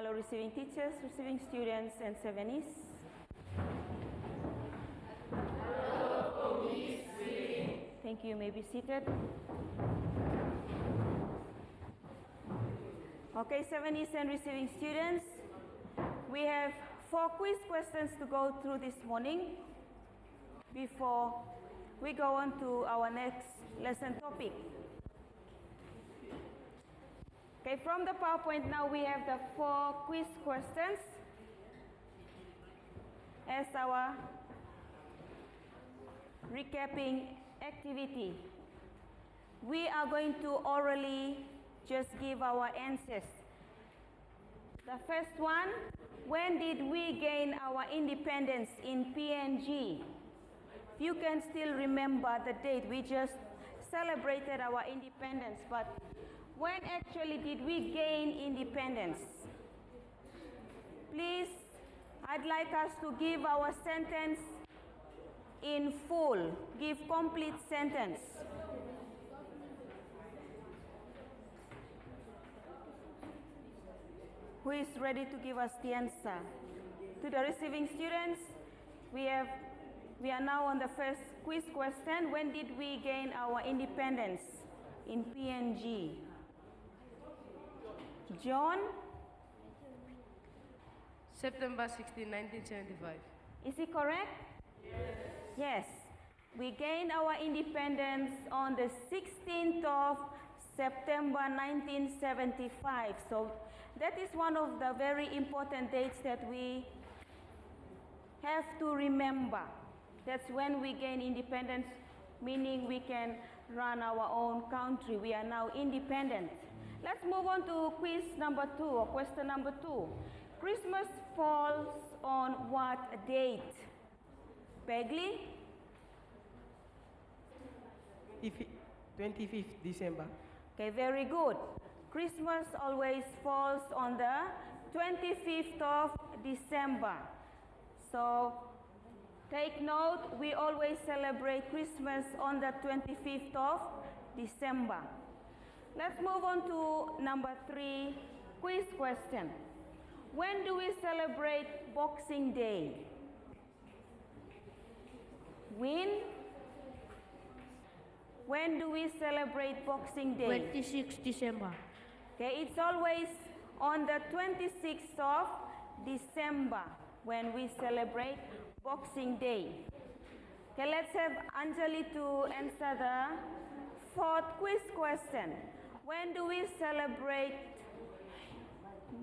Hello, receiving teachers, receiving students, and 7Es. Hello, Miss. Thank you. You may be seated. Okay, 7Es and receiving students, we have 4 quiz questions to go through this morning before we go on to our next lesson topic. Okay, from the PowerPoint now we have the 4 quiz questions as our recapping activity. We are going to orally just give our answers. The first one, when did we gain our independence in PNG? If you can still remember the date, we just celebrated our independence, but when actually did we gain independence? Please, I'd like us to give our sentence in full. Give complete sentence. Who is ready to give us the answer? To the receiving students, we are now on the first quiz question. When did we gain our independence in PNG? John? September 16, 1975. Is it correct? Yes. Yes. We gained our independence on the 16th of September 1975. So that is one of the very important dates that we have to remember. That's when we gain independence, meaning we can run our own country. We are now independent. Let's move on to quiz number 2, or question number 2. Christmas falls on what date? Peggy? 25th December. Okay, very good. Christmas always falls on the 25th of December. So take note, we always celebrate Christmas on the 25th of December. Let's move on to number 3, quiz question. When do we celebrate Boxing Day? When do we celebrate Boxing Day? 26 December. Okay, it's always on the 26th of December when we celebrate Boxing Day. Okay, let's have Anjali to answer the 4th quiz question. When do we celebrate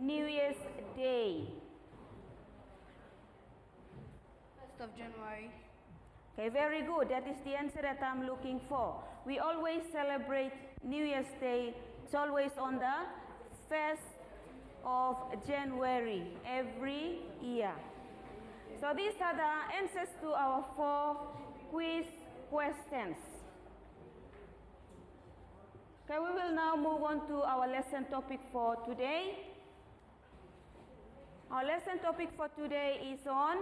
New Year's Day? 1st of January. Okay, very good. That is the answer that I'm looking for. We always celebrate New Year's Day. It's always on the 1st of January every year. So these are the answers to our 4 quiz questions. Okay, we will now move on to our lesson topic for today. Our lesson topic for today is on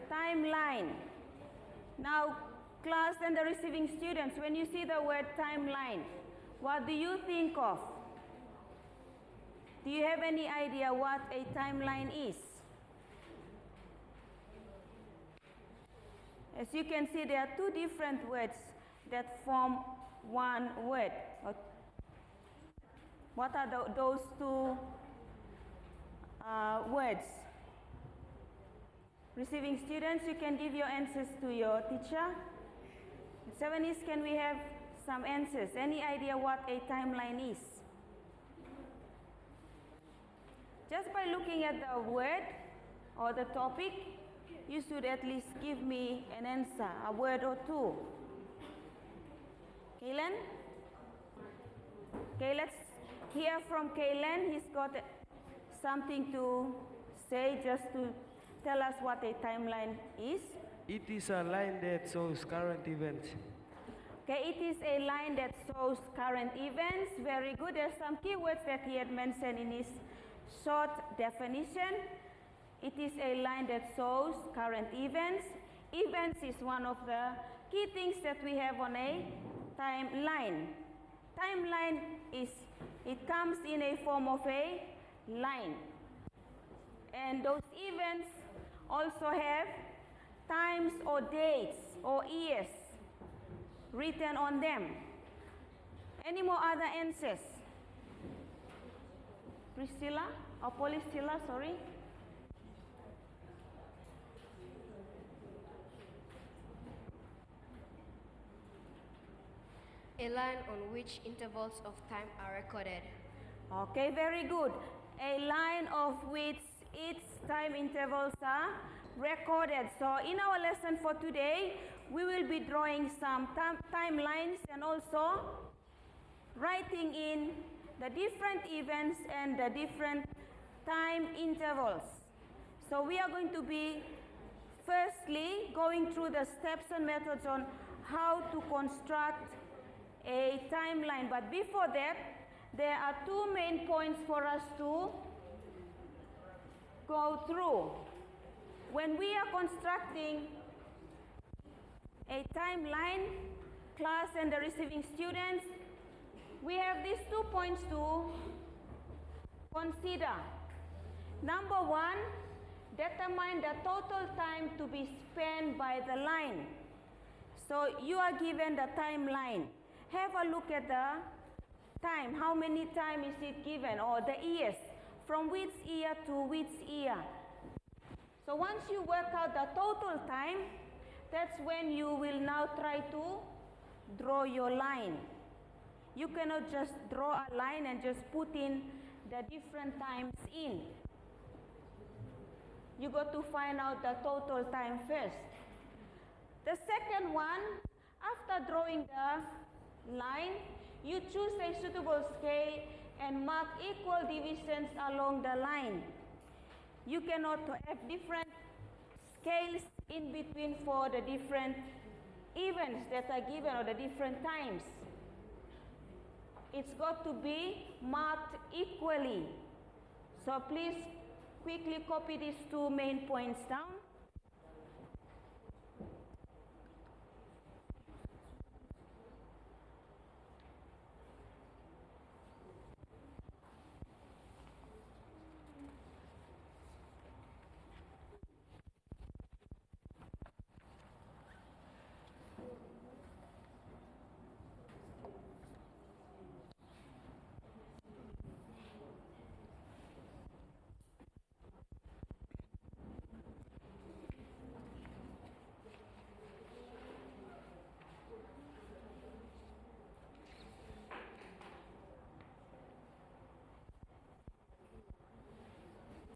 timeline. Now, class and the receiving students, when you see the word timeline, what do you think of? Do you have any idea what a timeline is? As you can see, there are 2 different words that form one word. What are those 2 words? Receiving students, you can give your answers to your teacher. 7Es, can we have some answers? Any idea what a timeline is? Just by looking at the word or the topic, you should at least give me an answer, a word or 2. Kaylan? Okay, let's hear from Kaylan. He's got something to say, just to tell us what a timeline is. It is a line that shows current events. Okay, it is a line that shows current events. Very good. There's some keywords that he had mentioned in his short definition. It is a line that shows current events. Events is one of the key things that we have on a timeline. Timeline is, it comes in a form of a line. And those events also have times or dates or years written on them. Any more other answers? Priscilla or Polycilla, sorry. A line on which intervals of time are recorded. Okay, very good. A line of which its time intervals are recorded. So in our lesson for today, we will be drawing some timelines and also writing in the different events and the different time intervals. So we are going to be firstly going through the steps and methods on how to construct a timeline. But before that, there are two main points for us to go through. When we are constructing a timeline, class and the receiving students, we have these 2 points to consider. Number one, determine the total time to be spent by the line. So you are given the timeline. Have a look at the time. How many time is it given, or the years? From which year to which year? So once you work out the total time, that's when you will now try to draw your line. You cannot just draw a line and just put in the different times in. You got to find out the total time first. The second one, after drawing the line, you choose a suitable scale and mark equal divisions along the line. You cannot have different scales in between for the different events that are given or the different times. It's got to be marked equally. So please quickly copy these two main points down.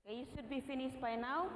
You should be finished by now.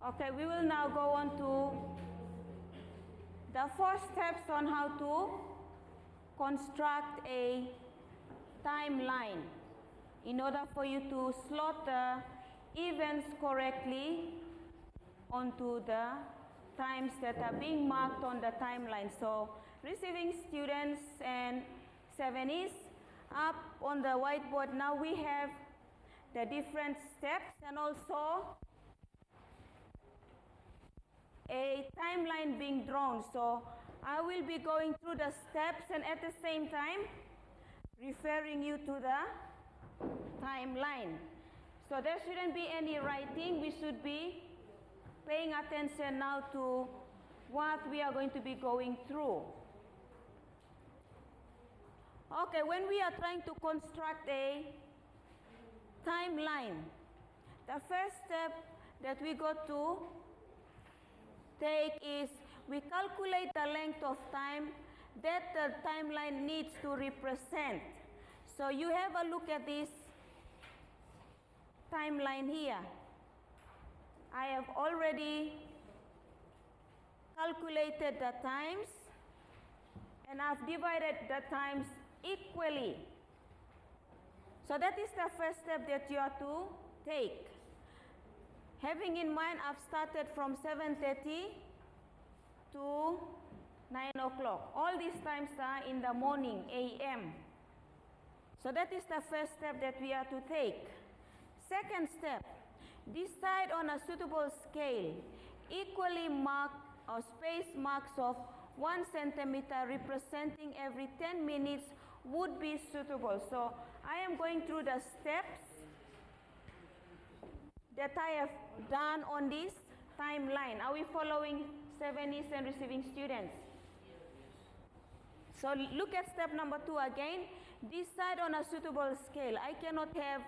Okay, we will now go on to the 4 steps on how to construct a timeline in order for you to slot the events correctly onto the times that are being marked on the timeline. So receiving students and 7Es, up on the whiteboard now we have the different steps and also a timeline being drawn. So I will be going through the steps and at the same time referring you to the timeline. So there shouldn't be any writing. We should be paying attention now to what we are going to be going through. Okay, when we are trying to construct a timeline, the first step that we got to take is we calculate the length of time that the timeline needs to represent. So you have a look at this timeline here. I have already calculated the times, and I've divided the times equally. So that is the first step that you are to take. Having in mind, I've started from 7:30 to 9 o'clock. All these times are in the morning, a.m. So that is the first step that we are to take. Second step, decide on a suitable scale, equally marked or space marks of 1 centimeter representing every 10 minutes would be suitable. So I am going through the steps that I have done on this timeline. Are we following 70s and receiving students? So look at step number 2 again. Decide on a suitable scale. I cannot have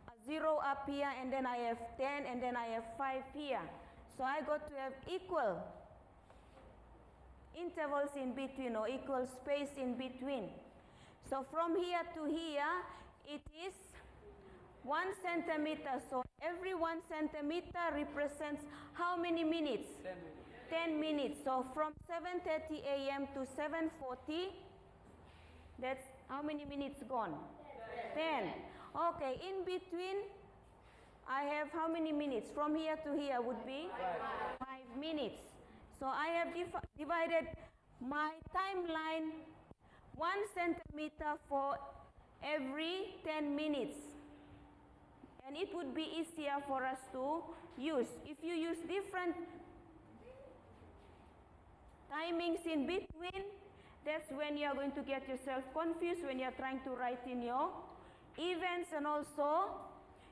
a 0 up here and then I have 10 and then I have 5 here. So I got to have equal intervals in between or equal space in between. So from here to here, it is 1 centimeter. So every 1 centimeter represents how many minutes? 10 minutes. So from 7:30 a.m. to 7:40, that's how many minutes gone? 10. Okay, in between, I have how many minutes? From here to here would be 5 minutes. So I have divided my timeline 1 centimeter for every 10 minutes. And it would be easier for us to use. If you use different timings in between, that's when you are going to get yourself confused when you are trying to write in your events, and also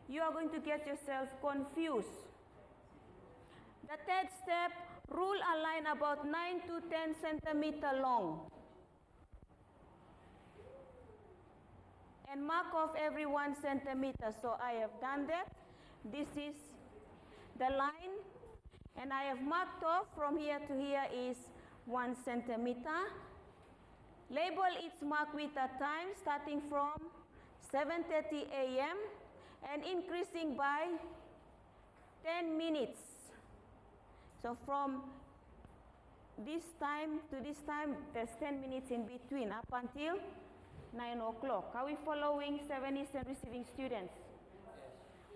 you are going to get yourself confused. The third step, rule a line about 9 to 10 centimeter long and mark off every 1 centimeter. So I have done that. This is the line, and I have marked off from here to here is 1 centimeter. Label each mark with a time starting from 7:30 a.m. and increasing by 10 minutes. So from this time to this time, there's 10 minutes in between up until 9 o'clock. Are we following 70s and receiving students?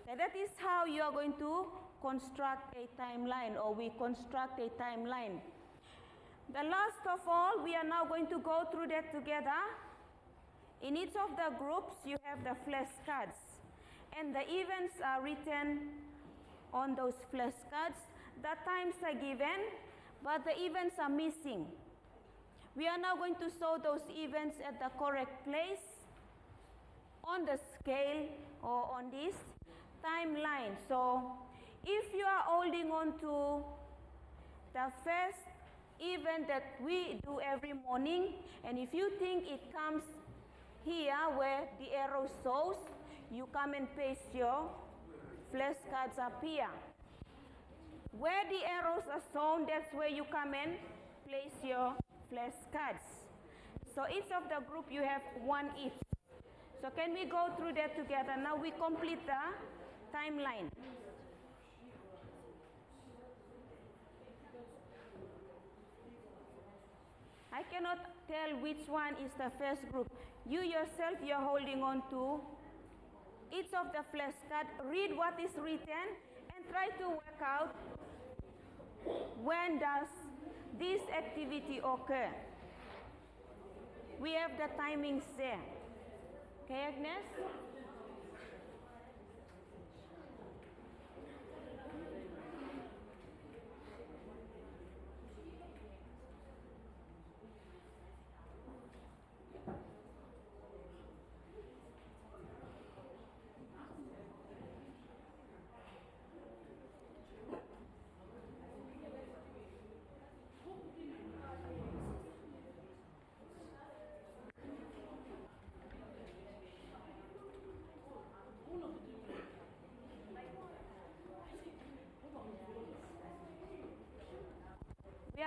So that is how you are going to construct a timeline, or we construct a timeline. The last of all, we are now going to go through that together. In each of the groups, you have the flashcards, and the events are written on those flashcards. The times are given, but the events are missing. We are now going to show those events at the correct place on the scale or on this timeline. So if you are holding on to the first event that we do every morning, and if you think it comes here where the arrow shows, you come and paste your flashcards up here. Where the arrows are shown, that's where you come and place your flashcards. So each of the group you have one each. So can we go through that together? Now we complete the timeline. I cannot tell which one is the first group. You yourself, you are holding on to each of the flashcards. Read what is written and try to work out when does this activity occur. We have the timings there. Okay, Agnes?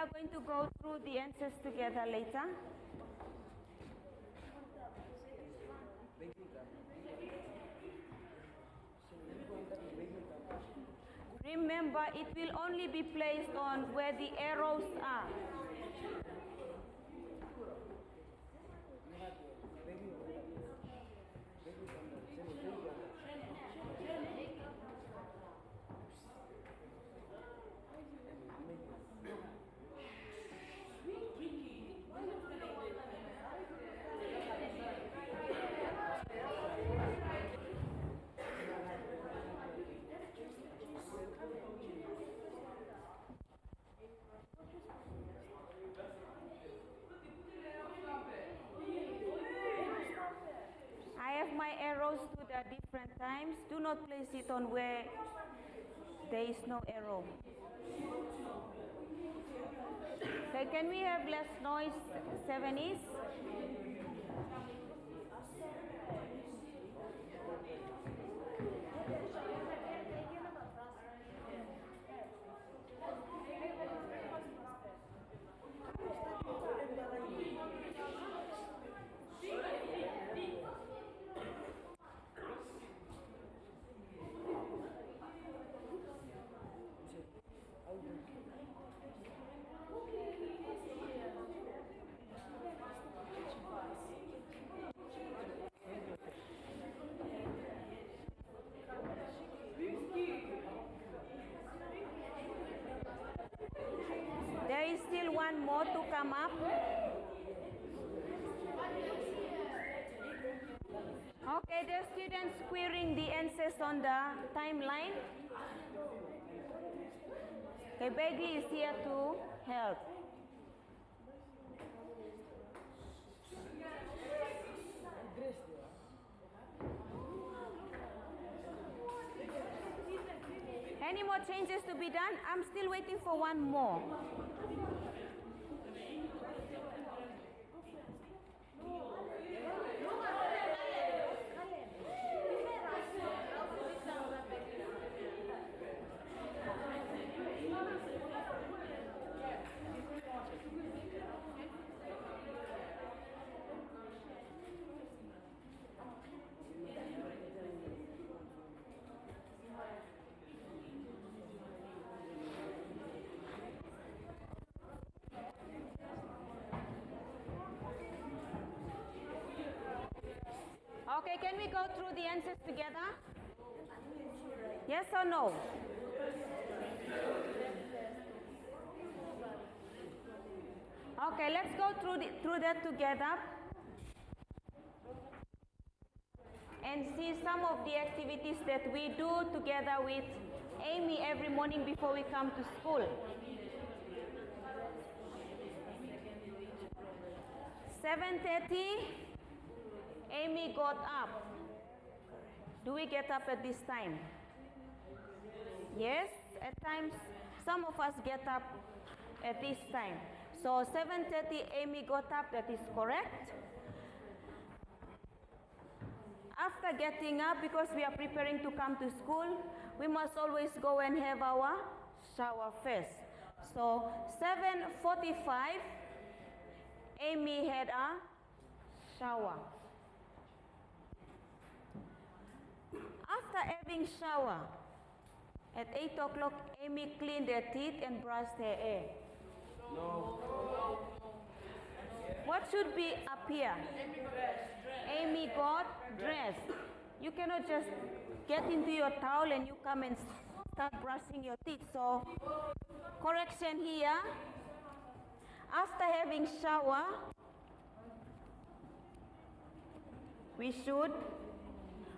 are going to go through the answers together later. Remember, it will only be placed on where the arrows are. I have my arrows to the different times. Do not place it on where there is no arrow. Okay, can we have less noise, 7s? There is still one more to come up. Okay, the students querying the answers on the timeline. Okay, Begley is here to help. Any more changes to be done? I'm still waiting for one more. Okay, can we go through the answers together? Yes or no? Okay, let's go through that together and see some of the activities that we do together with Amy every morning before we come to school. 7:30, Amy got up. Do we get up at this time? Yes, at times some of us get up at this time. So 7:30, Amy got up, that is correct. After getting up, because we are preparing to come to school, we must always go and have our shower first. So 7:45, Amy had a shower. After having shower, at 8 o'clock, Amy cleaned her teeth and brushed her hair. No. What should be up here? Amy got dressed. You cannot just get into your towel and you come and start brushing your teeth. So, correction here. After having shower, we should,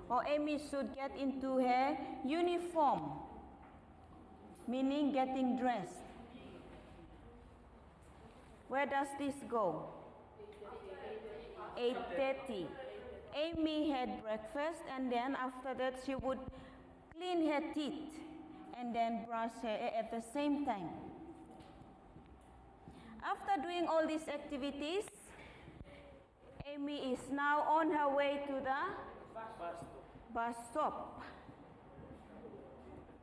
or Amy should get into her uniform, meaning getting dressed. Where does this go? 8:30. Amy had breakfast and then after that she would clean her teeth and then brush her hair at the same time. After doing all these activities, Amy is now on her way to the bus stop.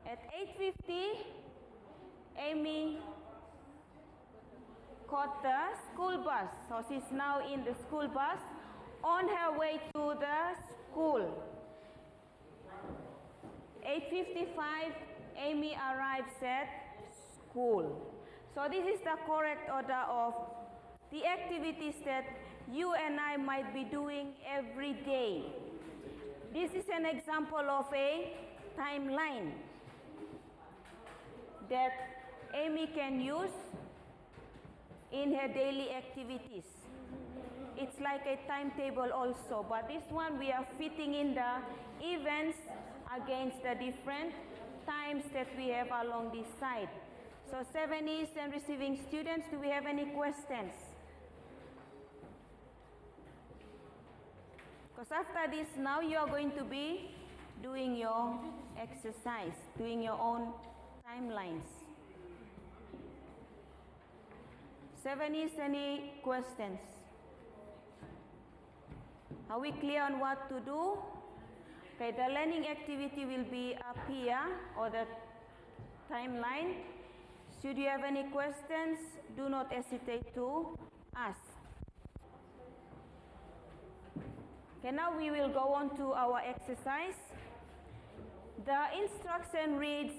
At 8:50, Amy caught the school bus. So she's now in the school bus on her way to the school. 8:55, Amy arrives at school. So this is the correct order of the activities that you and I might be doing every day. This is an example of a timeline that Amy can use in her daily activities. It's like a timetable also, but this one we are fitting in the events against the different times that we have along this side. So 7 E's and receiving students, do we have any questions? Because after this now you are going to be doing your exercise, doing your own timelines. 7 E's, any questions? Are we clear on what to do? Okay, the learning activity will be up here, or the timeline. Should you have any questions, do not hesitate to ask. Okay, now we will go on to our exercise. The instruction reads,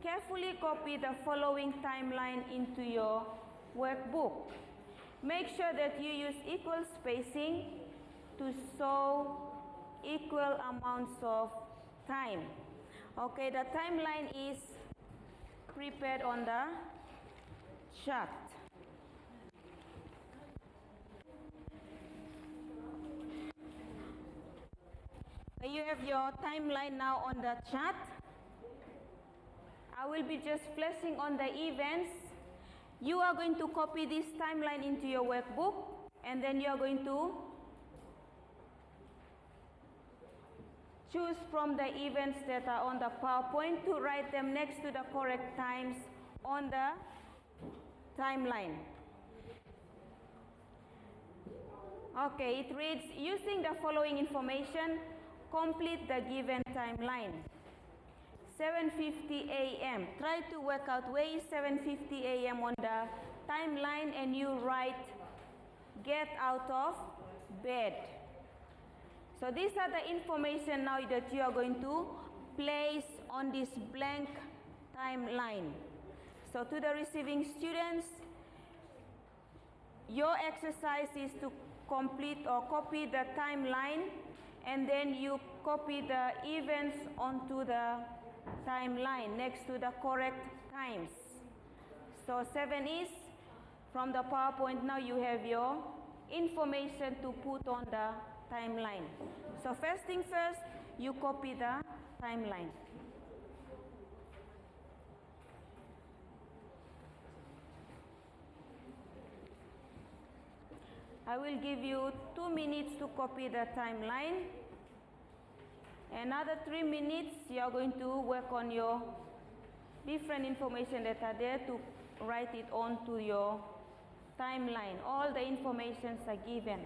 carefully copy the following timeline into your workbook. Make sure that you use equal spacing to show equal amounts of time. Okay, the timeline is prepared on the chart. You have your timeline now on the chart. I will be just flashing on the events. You are going to copy this timeline into your workbook, and then you are going to choose from the events that are on the PowerPoint to write them next to the correct times on the timeline. Okay, it reads, using the following information, complete the given timeline. 7:50 a.m. Try to work out where is 7:50 a.m. on the timeline, and you write, get out of bed. So these are the information now that you are going to place on this blank timeline. So to the receiving students, your exercise is to complete or copy the timeline, and then you copy the events onto the timeline next to the correct times. So 7 is from the PowerPoint. Now you have your information to put on the timeline. So first thing first, you copy the timeline. I will give you 2 minutes to copy the timeline. Another 3 minutes, you are going to work on your different information that are there to write it onto your timeline. All the informations are given.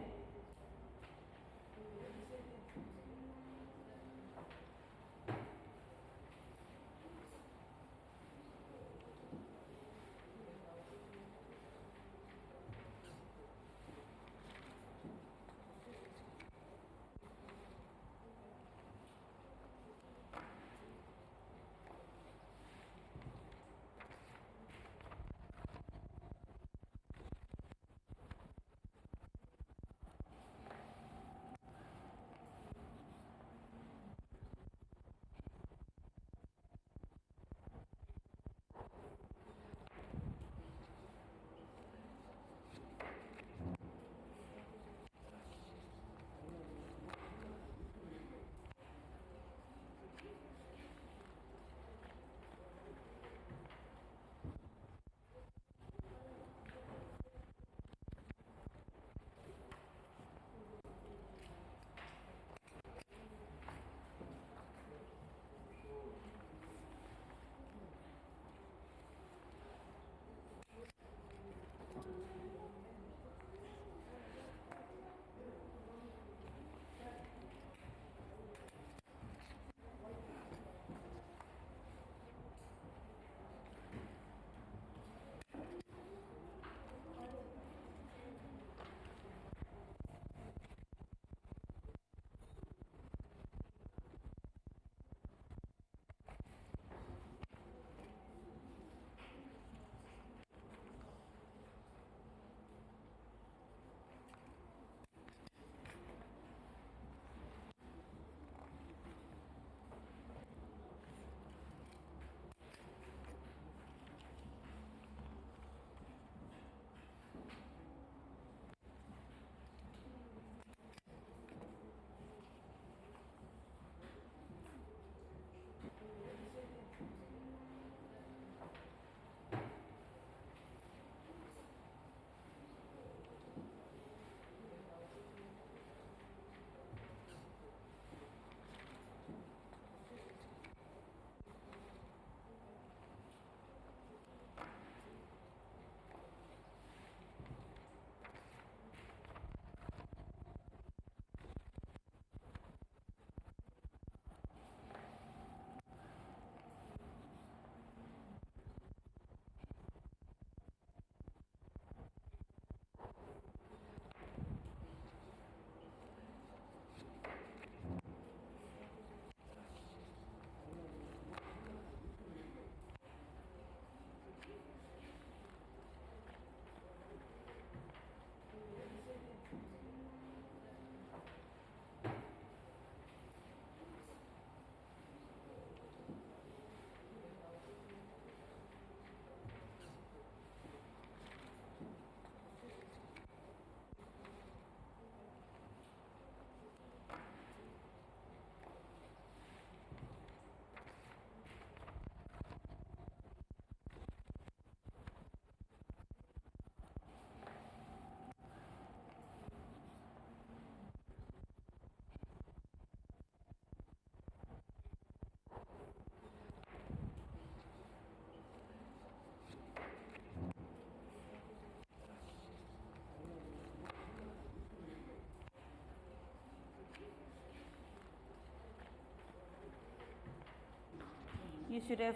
you should have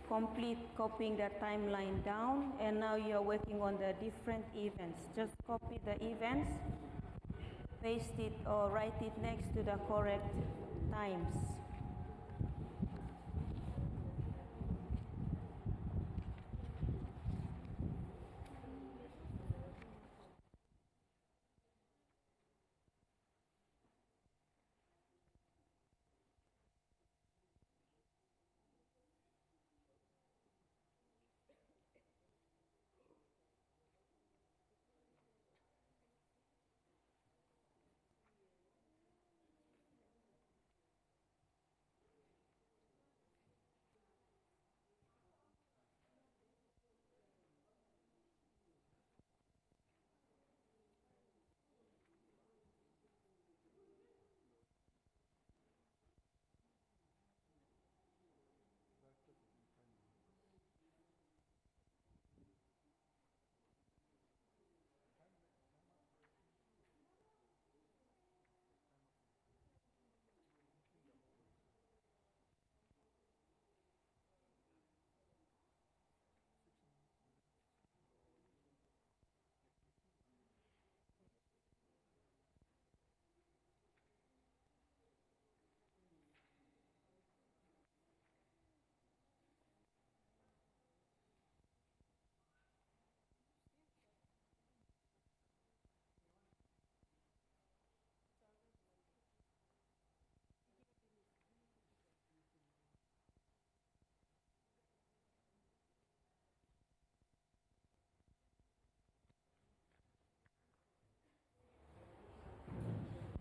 complete copying the timeline down, and now you're working on the different events. Just copy the events, paste it or write it next to the correct times.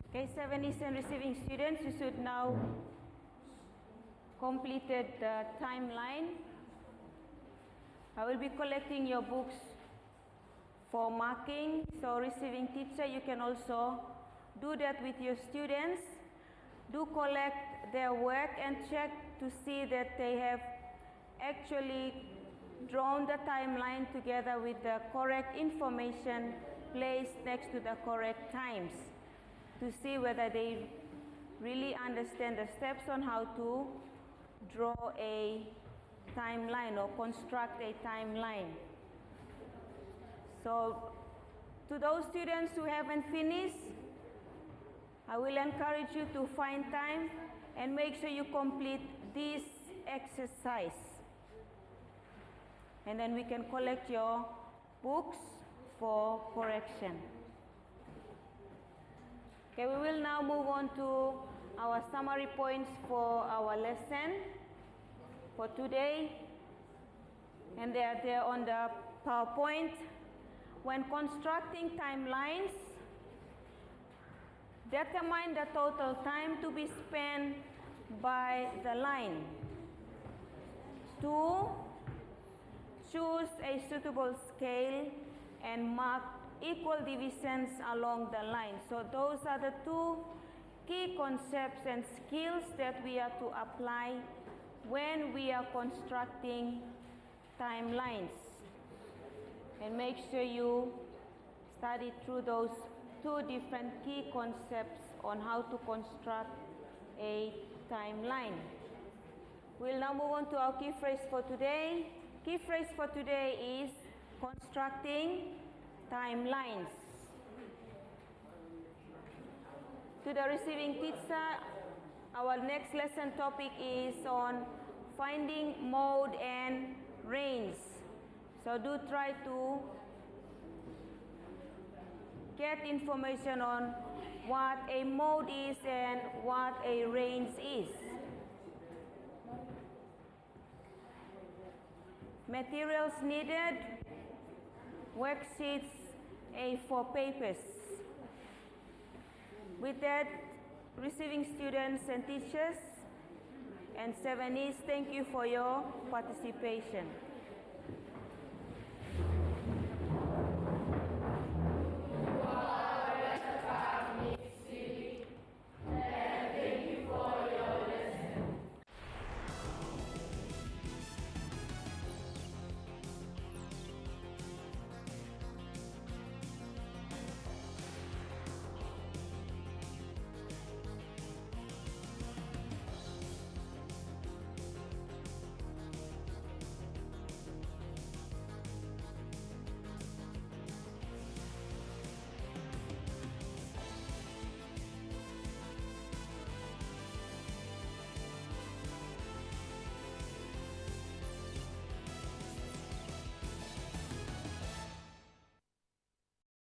Okay, 7 Eastern receiving students, you should now completed the timeline. I will be collecting your books for marking, so receiving teacher, you can also do that with your students. Do collect their work and check to see that they have actually drawn the timeline together with the correct information placed next to the correct times, to see whether they really understand the steps on how to draw a timeline or construct a timeline. So to those students who haven't finished, I will encourage you to find time and make sure you complete this exercise. And then we can collect your books for correction. Okay, we will now move on to our summary points for our lesson for today. And they are there on the PowerPoint. When constructing timelines, determine the total time to be spent by the line. 2, choose a suitable scale and mark equal divisions along the line. So those are the 2 key concepts and skills that we are to apply when we are constructing timelines. And make sure you study through those 2 different key concepts on how to construct a timeline. We'll now move on to our key phrase for today. Key phrase for today is constructing timelines. To the receiving teacher, our next lesson topic is on finding mode and range. So do try to get information on what a mode is and what a range is. Materials needed: worksheets, A4 papers. With that, receiving students and teachers and 7Es, thank you for your participation.